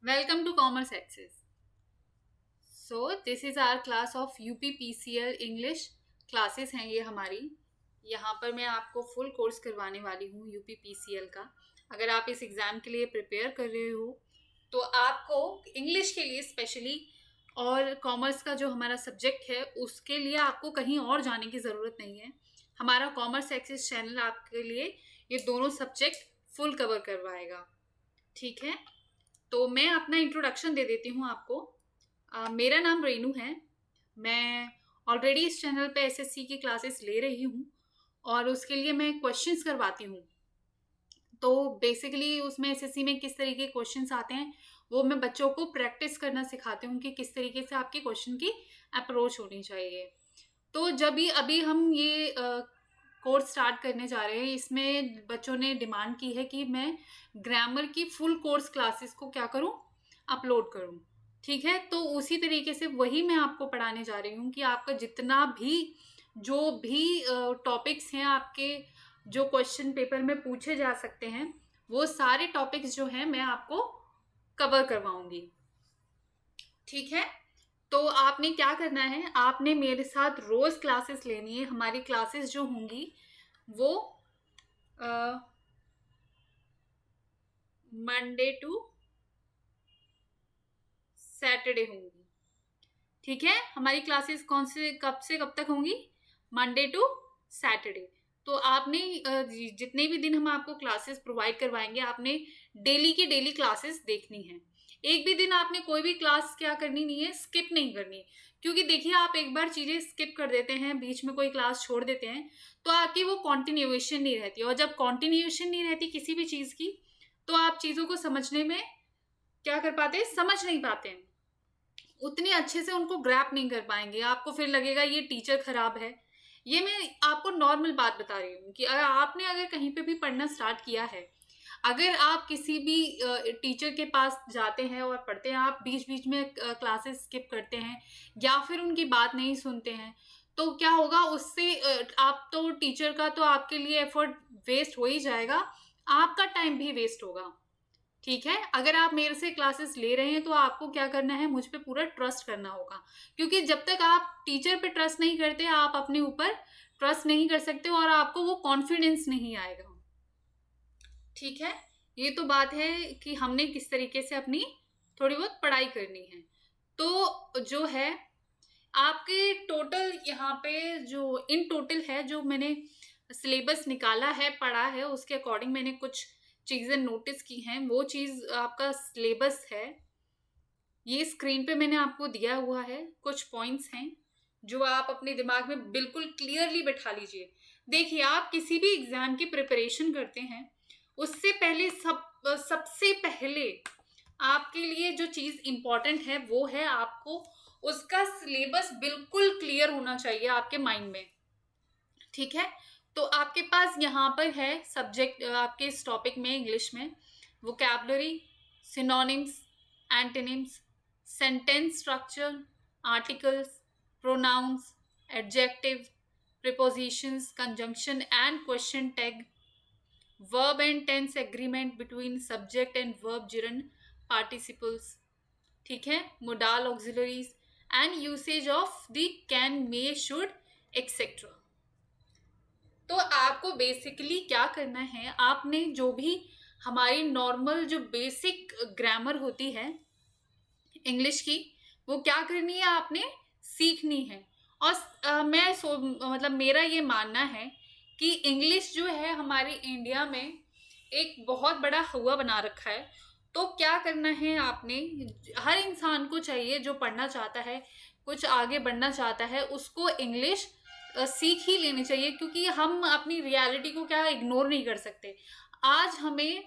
Welcome to Commerce Access. So this is our class of UPPCL English classes हैं ये हमारी। यहाँ पर मैं आपको फुल कोर्स करवाने वाली हूँ UPPCL का। अगर आप इस एग्ज़ाम के लिए प्रिपेयर कर रहे हो तो आपको इंग्लिश के लिए स्पेशली और कॉमर्स का जो हमारा सब्जेक्ट है उसके लिए आपको कहीं और जाने की ज़रूरत नहीं है। हमारा कॉमर्स एक्सेस चैनल आपके लिए ये दोनों सब्जेक्ट फुल कवर करवाएगा। ठीक है, तो मैं अपना इंट्रोडक्शन दे देती हूँ आपको। मेरा नाम रेनू है। मैं ऑलरेडी इस चैनल पे एसएससी की क्लासेस ले रही हूँ और उसके लिए मैं क्वेश्चंस करवाती हूँ। तो बेसिकली उसमें एसएससी में किस तरीके के क्वेश्चंस आते हैं वो मैं बच्चों को प्रैक्टिस करना सिखाती हूँ कि किस तरीके से आपके क्वेश्चन की अप्रोच होनी चाहिए। तो जब भी अभी हम ये कोर्स स्टार्ट करने जा रहे हैं, इसमें बच्चों ने डिमांड की है कि मैं ग्रामर की फुल कोर्स क्लासेस को क्या करूं, अपलोड करूं। ठीक है, तो उसी तरीके से वही मैं आपको पढ़ाने जा रही हूँ कि आपका जितना भी जो भी टॉपिक्स हैं आपके जो क्वेश्चन पेपर में पूछे जा सकते हैं वो सारे टॉपिक्स जो हैं मैं आपको कवर करवाऊंगी। ठीक है, तो आपने क्या करना है, आपने मेरे साथ रोज क्लासेस लेनी है। हमारी क्लासेस जो होंगी वो मंडे टू सैटरडे होंगी। ठीक है, हमारी क्लासेस कौन से कब तक होंगी? Monday to Saturday. तो आपने जितने भी दिन हम आपको क्लासेस प्रोवाइड करवाएंगे आपने डेली की डेली क्लासेस देखनी है। एक भी दिन आपने कोई भी क्लास क्या करनी नहीं है, स्किप नहीं करनी। क्योंकि देखिए, आप एक बार चीजें स्किप कर देते हैं, बीच में कोई क्लास छोड़ देते हैं तो आपकी वो कॉन्टिन्यूएशन नहीं रहती। और जब कॉन्टिन्यूएशन नहीं रहती किसी भी चीज की तो आप चीजों को समझने में क्या कर पाते हैं, समझ नहीं पाते हैं, उतनी अच्छे से उनको ग्रैप नहीं कर पाएंगे। आपको फिर लगेगा ये टीचर खराब है। ये मैं आपको नॉर्मल बात बता रही हूँ कि अगर कहीं पे भी पढ़ना स्टार्ट किया है, अगर आप किसी भी टीचर के पास जाते हैं और पढ़ते हैं, आप बीच बीच में क्लासेस स्किप करते हैं या फिर उनकी बात नहीं सुनते हैं, तो क्या होगा उससे आप तो टीचर का तो आपके लिए एफर्ट वेस्ट हो ही जाएगा, आपका टाइम भी वेस्ट होगा। ठीक है, अगर आप मेरे से क्लासेस ले रहे हैं तो आपको क्या करना है, मुझ पे पूरा ट्रस्ट करना होगा। क्योंकि जब तक आप टीचर पे ट्रस्ट नहीं करते आप अपने ऊपर ट्रस्ट नहीं कर सकते और आपको वो कॉन्फिडेंस नहीं आएगा। ठीक है, ये तो बात है कि हमने किस तरीके से अपनी थोड़ी बहुत पढ़ाई करनी है। तो जो है आपके टोटल यहाँ पे जो इन टोटल है, जो मैंने सिलेबस निकाला है, पढ़ा है, उसके अकॉर्डिंग मैंने कुछ चीजें नोटिस की हैं। वो चीज आपका सिलेबस है, ये स्क्रीन पे मैंने आपको दिया हुआ है। कुछ पॉइंट्स हैं जो आप अपने दिमाग में बिल्कुल क्लियरली बैठा लीजिए। देखिए, आप किसी भी एग्जाम की प्रिपरेशन करते हैं उससे पहले सबसे पहले आपके लिए जो चीज इंपॉर्टेंट है वो है आपको उसका सिलेबस बिल्कुल क्लियर होना चाहिए आपके माइंड में। ठीक है, तो आपके पास यहाँ पर है सब्जेक्ट आपके इस टॉपिक में इंग्लिश में vocabulary, synonyms, antonyms, sentence structure, articles, pronouns, adjective, prepositions, conjunction and question tag, verb and tense agreement between subject and verb gerund participles। ठीक है, modal auxiliaries and usage of the can, may, should etc। तो आपको basically क्या करना है, आपने जो भी हमारी नॉर्मल जो बेसिक ग्रामर होती है इंग्लिश की वो क्या करनी है, आपने सीखनी है। और मतलब मेरा ये मानना है कि इंग्लिश जो है हमारी इंडिया में एक बहुत बड़ा हुआ बना रखा है। तो क्या करना है आपने, हर इंसान को चाहिए जो पढ़ना चाहता है, कुछ आगे बढ़ना चाहता है, उसको इंग्लिश सीख ही लेनी चाहिए। क्योंकि हम अपनी रियलिटी को क्या इग्नोर नहीं कर सकते। आज हमें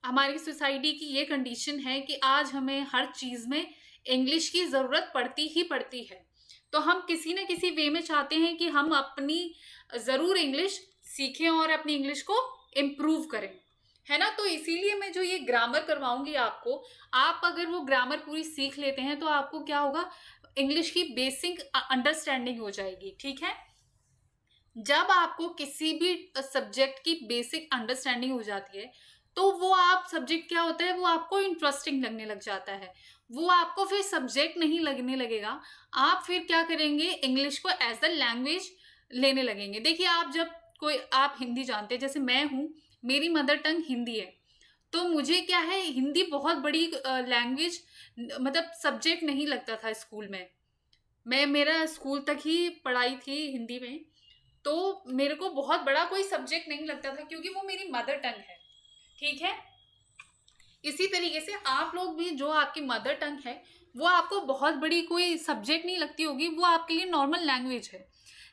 हमारी सोसाइटी की ये कंडीशन है कि आज हमें हर चीज में इंग्लिश की जरूरत पड़ती ही पड़ती है। तो हम किसी न किसी वे में चाहते हैं कि हम अपनी जरूर इंग्लिश सीखें और अपनी इंग्लिश को इम्प्रूव करें, है ना। तो इसीलिए मैं जो ये ग्रामर करवाऊंगी आपको, आप अगर वो ग्रामर पूरी सीख लेते हैं तो आपको क्या होगा, इंग्लिश की बेसिक अंडरस्टैंडिंग हो जाएगी। ठीक है, जब आपको किसी भी सब्जेक्ट की बेसिक अंडरस्टैंडिंग हो जाती है तो वो आप सब्जेक्ट क्या होता है, वो आपको इंटरेस्टिंग लगने लग जाता है, वो आपको फिर सब्जेक्ट नहीं लगने लगेगा। आप फिर क्या करेंगे, इंग्लिश को एज अ लैंग्वेज लेने लगेंगे। देखिए, आप जब कोई आप हिंदी जानते हैं, जैसे मैं हूँ, मेरी मदर टंग हिंदी है, तो मुझे क्या है, हिंदी बहुत बड़ी लैंग्वेज मतलब सब्जेक्ट नहीं लगता था स्कूल में। मैं मेरा स्कूल तक ही पढ़ाई थी हिंदी में, तो मेरे को बहुत बड़ा कोई सब्जेक्ट नहीं लगता था, क्योंकि वो मेरी मदर टंग है। ठीक है, इसी तरीके से आप लोग भी, जो आपकी मदर टंग है, वो आपको बहुत बड़ी कोई सब्जेक्ट नहीं लगती होगी, वो आपके लिए नॉर्मल लैंग्वेज है।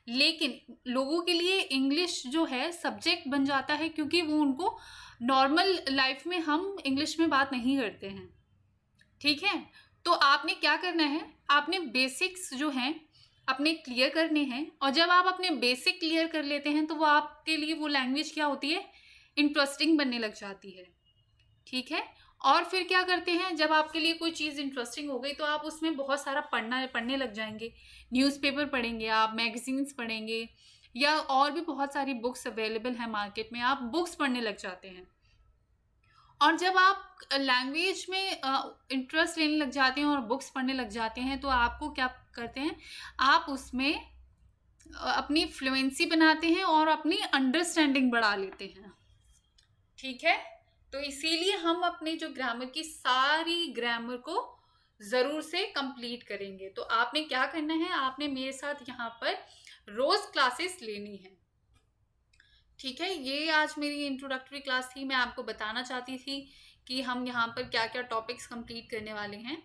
लेकिन लोगों के लिए इंग्लिश जो है सब्जेक्ट बन जाता है, क्योंकि वो उनको नॉर्मल लाइफ में हम इंग्लिश में बात नहीं करते हैं। ठीक है, तो आपने क्या करना है, आपने बेसिक्स जो हैं अपने क्लियर करने हैं, और जब आप अपने बेसिक क्लियर कर लेते हैं तो वो आपके लिए वो लैंग्वेज क्या होती है, इंटरेस्टिंग बनने लग जाती है। ठीक है, और फिर क्या करते हैं, जब आपके लिए कोई चीज़ इंटरेस्टिंग हो गई तो आप उसमें बहुत सारा पढ़ने लग जाएंगे। न्यूज़पेपर पढ़ेंगे, आप मैगजीन्स पढ़ेंगे, या और भी बहुत सारी बुक्स अवेलेबल हैं मार्केट में, आप बुक्स पढ़ने लग जाते हैं। और जब आप लैंग्वेज में इंटरेस्ट लेने लग जाते हैं और बुक्स पढ़ने लग जाते हैं, तो आपको क्या करते हैं, आप उसमें अपनी फ्लुएंसी बनाते हैं और अपनी अंडरस्टैंडिंग बढ़ा लेते हैं। ठीक है, तो इसीलिए हम अपने जो ग्रामर की सारी ग्रामर को ज़रूर से कंप्लीट करेंगे। तो आपने क्या करना है, आपने मेरे साथ यहाँ पर रोज़ क्लासेस लेनी है। ठीक है, ये आज मेरी इंट्रोडक्टरी क्लास थी। मैं आपको बताना चाहती थी कि हम यहाँ पर क्या क्या टॉपिक्स कंप्लीट करने वाले हैं।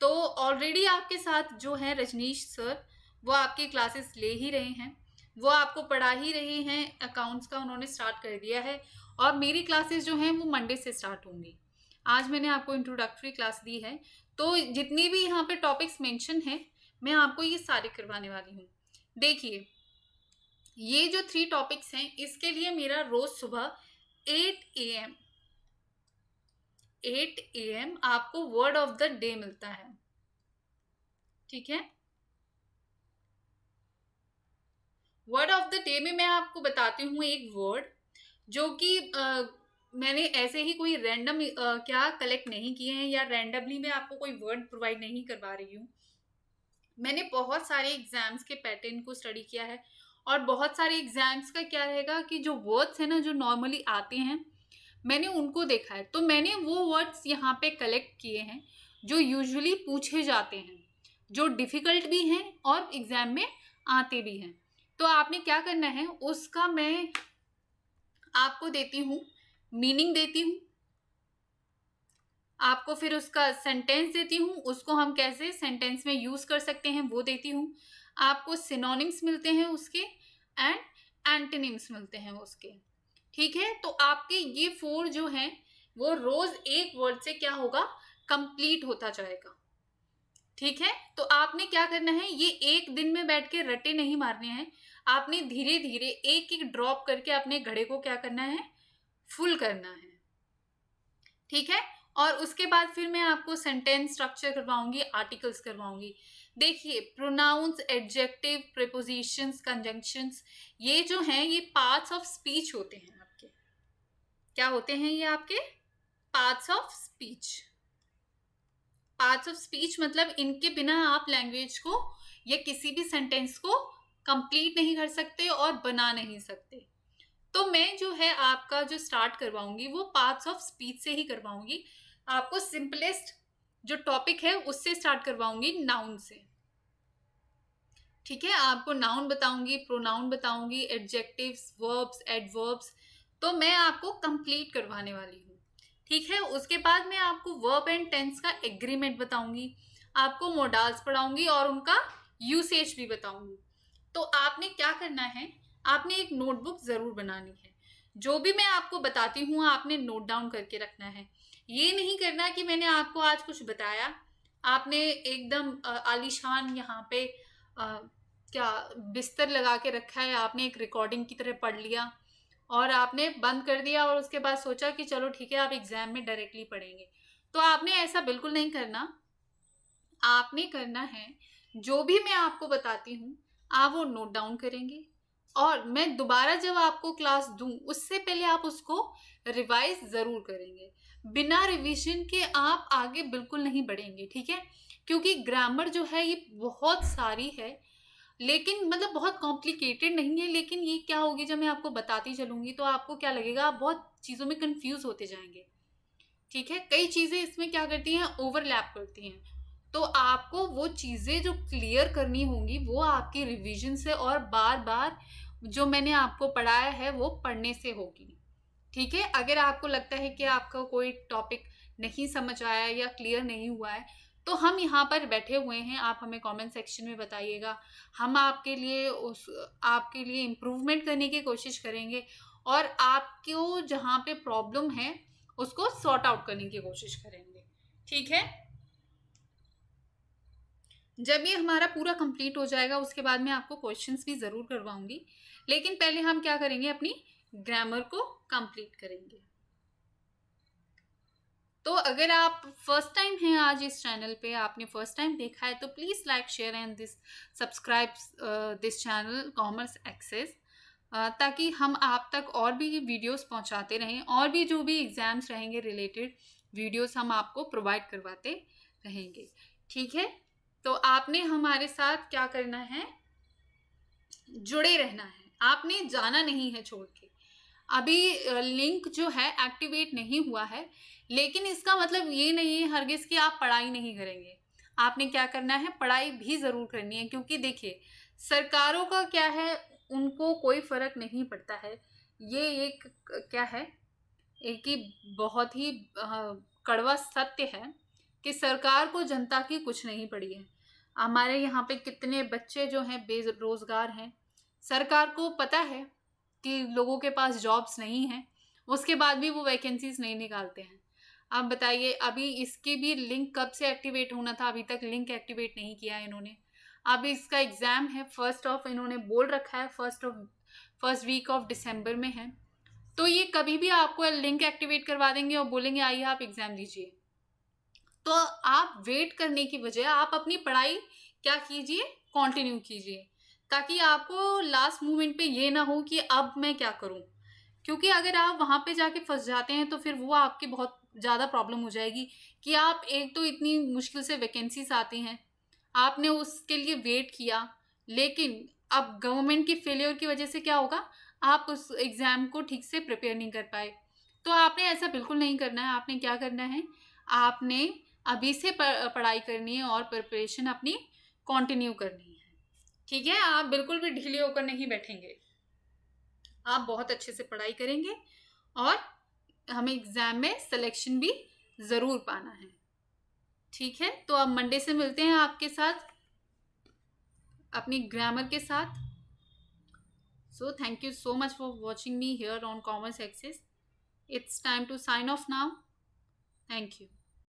तो ऑलरेडी आपके साथ जो है रजनीश सर, वो आपकी क्लासेस ले ही रहे हैं, वो आपको पढ़ा ही रहे हैं। अकाउंट्स का उन्होंने स्टार्ट कर दिया है, और मेरी क्लासेस जो हैं वो मंडे से स्टार्ट होंगी। आज मैंने आपको इंट्रोडक्टरी क्लास दी है, तो जितनी भी यहाँ पे टॉपिक्स मेंशन हैं, मैं आपको ये सारे करवाने वाली हूँ। देखिए, ये जो 3 टॉपिक्स हैं, इसके लिए मेरा रोज सुबह 8 AM आपको वर्ड ऑफ द डे मिलता है। ठीक है, वर्ड ऑफ द डे में मैं आपको बताती हूँ एक वर्ड, जो कि मैंने ऐसे ही कोई रैंडम क्या कलेक्ट नहीं किए हैं, या रैंडमली मैं आपको कोई वर्ड प्रोवाइड नहीं करवा रही हूँ। मैंने बहुत सारे एग्जाम्स के पैटर्न को स्टडी किया है, और बहुत सारे एग्जाम्स का क्या रहेगा कि जो वर्ड्स हैं ना, जो नॉर्मली आते हैं, मैंने उनको देखा है। तो मैंने वो वर्ड्स यहाँ पे कलेक्ट किए हैं जो यूजुअली पूछे जाते हैं, जो डिफ़िकल्ट भी हैं और एग्ज़ाम में आते भी हैं। तो आपने क्या करना है, उसका मैं आपको देती हूँ, मीनिंग देती हूँ, आपको फिर उसका सेंटेंस देती हूँ, उसको हम कैसे सेंटेंस में यूज़ कर सकते हैं वो देती हूँ। आपको सिनोनिम्स मिलते हैं उसके, एंड एंटोनिम्स मिलते हैं उसके। ठीक है, तो आपके ये 4 जो हैं, वो रोज़ एक वर्ड से क्या होगा, कंप्लीट होता जाएगा। ठीक है, तो आपने क्या करना है, ये एक दिन में बैठ के रट्टे नहीं मारने हैं, आपने धीरे धीरे एक एक ड्रॉप करके अपने घड़े को क्या करना है, फुल करना है। ठीक है, और उसके बाद फिर मैं आपको सेंटेंस स्ट्रक्चर करवाऊंगी, आर्टिकल्स करवाऊंगी। देखिए, प्रोनाउंस, एडजेक्टिव, प्रीपोजिशंस, कंजंक्शंस, ये जो हैं, ये पार्ट्स ऑफ स्पीच होते हैं आपके। क्या होते हैं ये आपके? Parts of speech. Parts of speech मतलब इनके बिना आप लैंग्वेज को या किसी भी सेंटेंस को कंप्लीट नहीं कर सकते और बना नहीं सकते। तो मैं जो है आपका जो स्टार्ट करवाऊंगी वो पार्ट्स ऑफ स्पीच से ही करवाऊंगी। आपको सिंपलेस्ट जो टॉपिक है उससे स्टार्ट करवाऊंगी, नाउन से। ठीक है, आपको नाउन बताऊंगी, प्रोनाउन बताऊंगी, एडजेक्टिव्स, वर्ब्स, एडवर्ब्स, तो मैं आपको कंप्लीट करवाने वाली हूँ। ठीक है, उसके बाद मैं आपको वर्ब एंड टेंस का एग्रीमेंट बताऊंगी, आपको मोडाल्स पढ़ाऊंगी और उनका यूसेज भी बताऊंगी। तो आपने क्या करना है, आपने एक नोटबुक ज़रूर बनानी है। जो भी मैं आपको बताती हूँ आपने नोट डाउन करके रखना है। ये नहीं करना कि मैंने आपको आज कुछ बताया, आपने एकदम आलीशान यहाँ पे क्या बिस्तर लगा के रखा है, आपने एक रिकॉर्डिंग की तरह पढ़ लिया और आपने बंद कर दिया, और उसके बाद सोचा कि चलो ठीक है आप एग्जाम में डायरेक्टली पढ़ेंगे। तो आपने ऐसा बिल्कुल नहीं करना। आपने करना है, जो भी मैं आपको बताती हूँ आप वो नोट डाउन करेंगे, और मैं दोबारा जब आपको क्लास दूं उससे पहले आप उसको रिवाइज ज़रूर करेंगे। बिना रिवीजन के आप आगे बिल्कुल नहीं बढ़ेंगे, ठीक है? क्योंकि ग्रामर जो है ये बहुत सारी है, लेकिन मतलब बहुत कॉम्प्लिकेटेड नहीं है, लेकिन ये क्या होगी जब मैं आपको बताती चलूँगी तो आपको क्या लगेगा, आप बहुत चीज़ों में कन्फ्यूज़ होते जाएँगे, ठीक है? कई चीज़ें इसमें क्या करती हैं, ओवरलैप करती हैं। तो आपको वो चीज़ें जो क्लियर करनी होंगी वो आपकी रिवीजन से और बार-बार जो मैंने आपको पढ़ाया है वो पढ़ने से होगी, ठीक है? अगर आपको लगता है कि आपका कोई टॉपिक नहीं समझ आया या क्लियर नहीं हुआ है, तो हम यहाँ पर बैठे हुए हैं, आप हमें कमेंट सेक्शन में बताइएगा। हम आपके लिए इम्प्रूवमेंट करने की कोशिश करेंगे और आपको जहाँ पे प्रॉब्लम है, उसको सॉर्ट आउट करने की कोशिश करेंगे, ठीक है? जब ये हमारा पूरा कंप्लीट हो जाएगा उसके बाद मैं आपको क्वेश्चंस भी ज़रूर करवाऊंगी, लेकिन पहले हम क्या करेंगे, अपनी ग्रामर को कंप्लीट करेंगे। तो अगर आप फर्स्ट टाइम हैं आज इस चैनल पे, आपने फर्स्ट टाइम देखा है, तो please like share and subscribe this channel commerce access, ताकि हम आप तक और भी वीडियोस पहुंचाते रहें, और भी जो भी एग्ज़ाम्स रहेंगे रिलेटेड वीडियोस हम आपको प्रोवाइड करवाते रहेंगे, ठीक है? तो आपने हमारे साथ क्या करना है, जुड़े रहना है, आपने जाना नहीं है छोड़ के। अभी लिंक जो है एक्टिवेट नहीं हुआ है, लेकिन इसका मतलब ये नहीं है हरगिज़ कि आप पढ़ाई नहीं करेंगे। आपने क्या करना है, पढ़ाई भी ज़रूर करनी है, क्योंकि देखिए सरकारों का क्या है, उनको कोई फ़र्क नहीं पड़ता है। ये एक क्या है, एक ही बहुत ही कड़वा सत्य है कि सरकार को जनता की कुछ नहीं पड़ी है। हमारे यहाँ पे कितने बच्चे जो हैं बेरोज़गार हैं, सरकार को पता है कि लोगों के पास जॉब्स नहीं हैं, उसके बाद भी वो वैकेंसीज़ नहीं निकालते हैं। आप बताइए, अभी इसकी भी लिंक कब से एक्टिवेट होना था, अभी तक लिंक एक्टिवेट नहीं किया है इन्होंने। अब इसका एग्ज़ाम है इन्होंने बोल रखा है फर्स्ट वीक ऑफ दिसंबर में है। तो ये कभी भी आपको लिंक एक्टिवेट करवा देंगे और बोलेंगे आइए आप एग्ज़ाम दीजिए। तो आप वेट करने की बजाय आप अपनी पढ़ाई क्या कीजिए, कंटिन्यू कीजिए, ताकि आपको लास्ट मोमेंट पे ये ना हो कि अब मैं क्या करूं। क्योंकि अगर आप वहां पे जाके फंस जाते हैं तो फिर वो आपकी बहुत ज़्यादा प्रॉब्लम हो जाएगी कि आप, एक तो इतनी मुश्किल से वैकेंसीज आती हैं, आपने उसके लिए वेट किया, लेकिन अब गवर्नमेंट की फेलियर की वजह से क्या होगा, आप उस एग्ज़ाम को ठीक से प्रिपेयर नहीं कर पाए। तो आपने ऐसा बिल्कुल नहीं करना है। आपने क्या करना है, आपने अभी से पढ़ाई करनी है और प्रिपरेशन अपनी कंटिन्यू करनी है, ठीक है? आप बिल्कुल भी ढीले होकर नहीं बैठेंगे, आप बहुत अच्छे से पढ़ाई करेंगे और हमें एग्ज़ाम में सिलेक्शन भी ज़रूर पाना है, ठीक है? तो अब मंडे से मिलते हैं आपके साथ अपनी ग्रामर के साथ। So thank you so much for watching me here on Commerce Access. It's time to sign off now. Thank you.